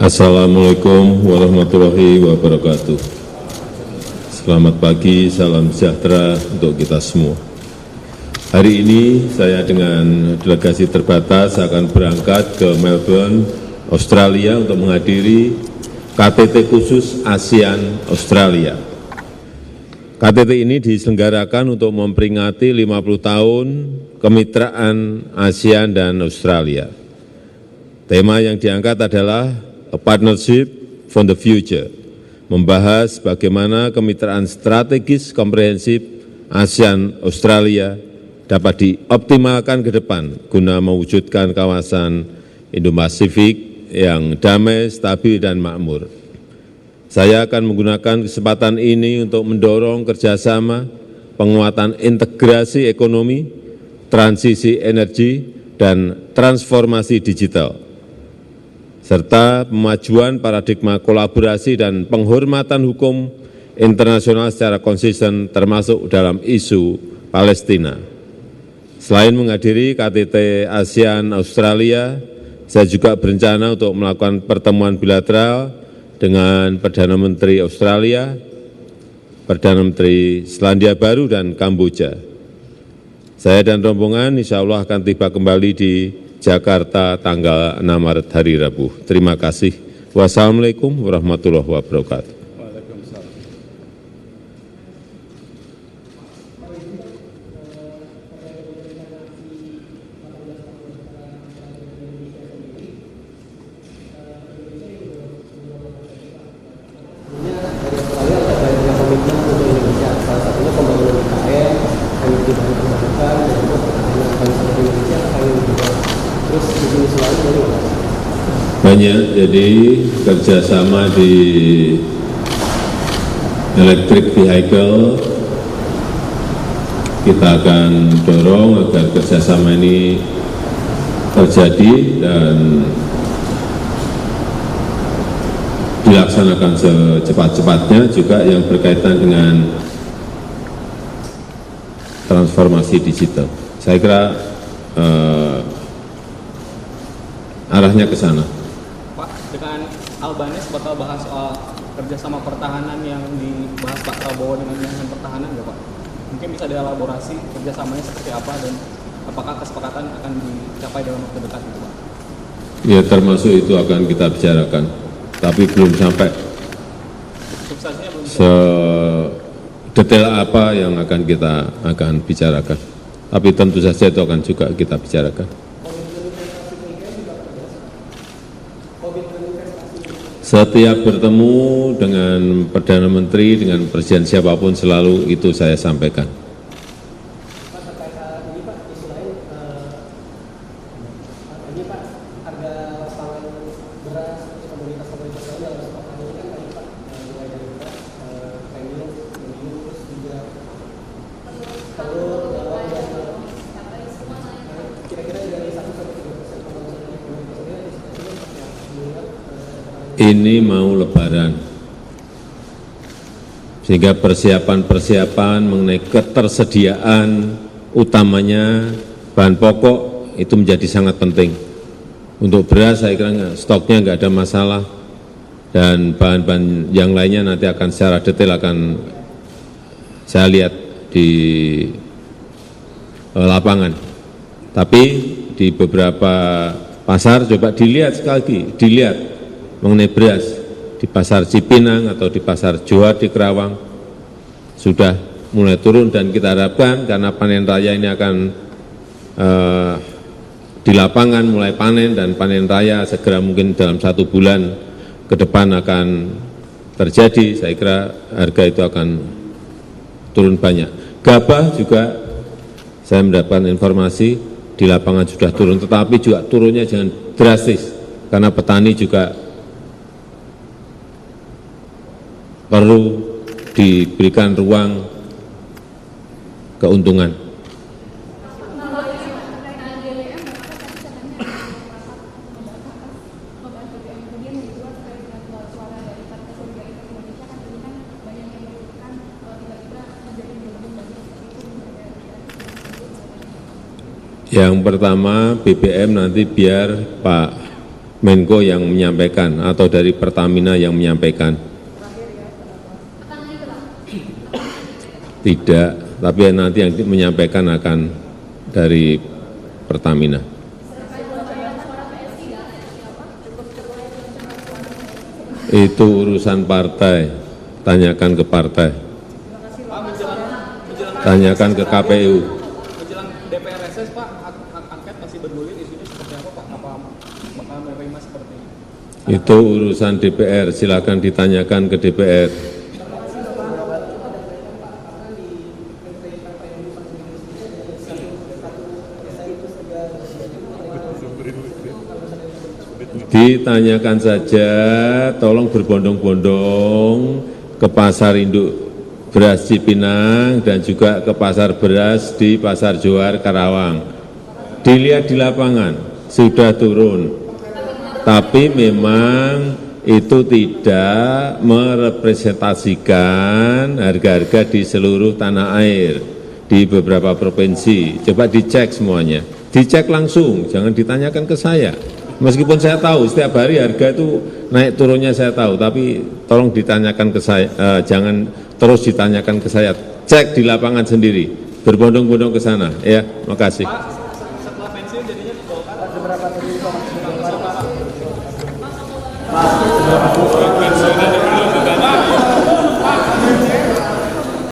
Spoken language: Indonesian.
Assalamualaikum warahmatullahi wabarakatuh. Selamat pagi, salam sejahtera untuk kita semua. Hari ini saya dengan delegasi terbatas akan berangkat ke Melbourne, Australia untuk menghadiri KTT khusus ASEAN Australia. KTT ini diselenggarakan untuk memperingati 50 tahun kemitraan ASEAN dan Australia. Tema yang diangkat adalah A Partnership for the Future, membahas bagaimana kemitraan strategis komprehensif ASEAN-Australia dapat dioptimalkan ke depan guna mewujudkan kawasan Indo-Pasifik yang damai, stabil, dan makmur. Saya akan menggunakan kesempatan ini untuk mendorong kerjasama, penguatan integrasi ekonomi, transisi energi, dan transformasi digital, serta pemajuan paradigma kolaborasi dan penghormatan hukum internasional secara konsisten termasuk dalam isu Palestina. Selain menghadiri KTT ASEAN Australia, saya juga berencana untuk melakukan pertemuan bilateral dengan Perdana Menteri Australia, Perdana Menteri Selandia Baru, dan Kamboja. Saya dan rombongan insya Allah akan tiba kembali di Jakarta tanggal 6 Maret hari Rabu. Terima kasih. Wassalamualaikum warahmatullahi wabarakatuh. Banyak, jadi kerjasama di electric vehicle kita akan dorong agar kerjasama ini terjadi dan dilaksanakan secepat-cepatnya, juga yang berkaitan dengan transformasi digital. Saya kira arahnya ke sana. Dengan Albanese bakal bahas soal kerjasama pertahanan yang dibahas Pak Prabowo dengan Menteri Pertahanan nggak Pak? Mungkin bisa dielaborasi kerjasamanya seperti apa dan apakah kesepakatan akan dicapai dalam waktu dekat gitu Pak? Ya, termasuk itu akan kita bicarakan, tapi belum sampai sedetail apa yang akan kita bicarakan. Tapi tentu saja itu akan juga kita bicarakan. Setiap bertemu dengan Perdana Menteri, dengan Presiden siapapun, selalu itu saya sampaikan. Ini mau Lebaran, sehingga persiapan-persiapan mengenai ketersediaan utamanya bahan pokok itu menjadi sangat penting. Untuk beras saya kira stoknya nggak ada masalah, dan bahan-bahan yang lainnya nanti akan secara detail akan saya lihat di lapangan. Tapi di beberapa pasar coba dilihat sekali lagi, dilihat mengenai beras di pasar Cipinang atau di pasar Johar di Kerawang sudah mulai turun, dan kita harapkan karena panen raya ini akan di lapangan mulai panen, dan panen raya segera mungkin dalam 1 bulan ke depan akan terjadi. Saya kira harga itu akan turun banyak. Gabah juga saya mendapatkan informasi di lapangan sudah turun, tetapi juga turunnya jangan drastis karena petani juga perlu diberikan ruang keuntungan. Yang pertama BBM nanti biar Pak Menko yang menyampaikan atau dari Pertamina yang menyampaikan. Tidak, tapi nanti yang menyampaikan akan dari Pertamina. Itu urusan partai, tanyakan ke partai, tanyakan ke KPU. Menjelang DPR reses Pak, hak angket masih bergulir, isunya seperti apa Pak? Apa bakal menerima seperti ini? Itu urusan DPR, silakan ditanyakan ke DPR. Ditanyakan saja, tolong berbondong-bondong ke pasar induk beras Cipinang dan juga ke pasar beras di Pasar Johar Karawang. Dilihat di lapangan, sudah turun. Tapi memang itu tidak merepresentasikan harga-harga di seluruh tanah air, di beberapa provinsi. Coba dicek semuanya, dicek langsung, jangan ditanyakan ke saya. Meskipun saya tahu setiap hari harga itu naik turunnya saya tahu, tapi tolong ditanyakan ke saya, jangan terus ditanyakan ke saya. Cek di lapangan sendiri, berbondong-bondong ke sana. Ya, makasih. Pak, setelah pensiun jadinya ke Golkar. Pak,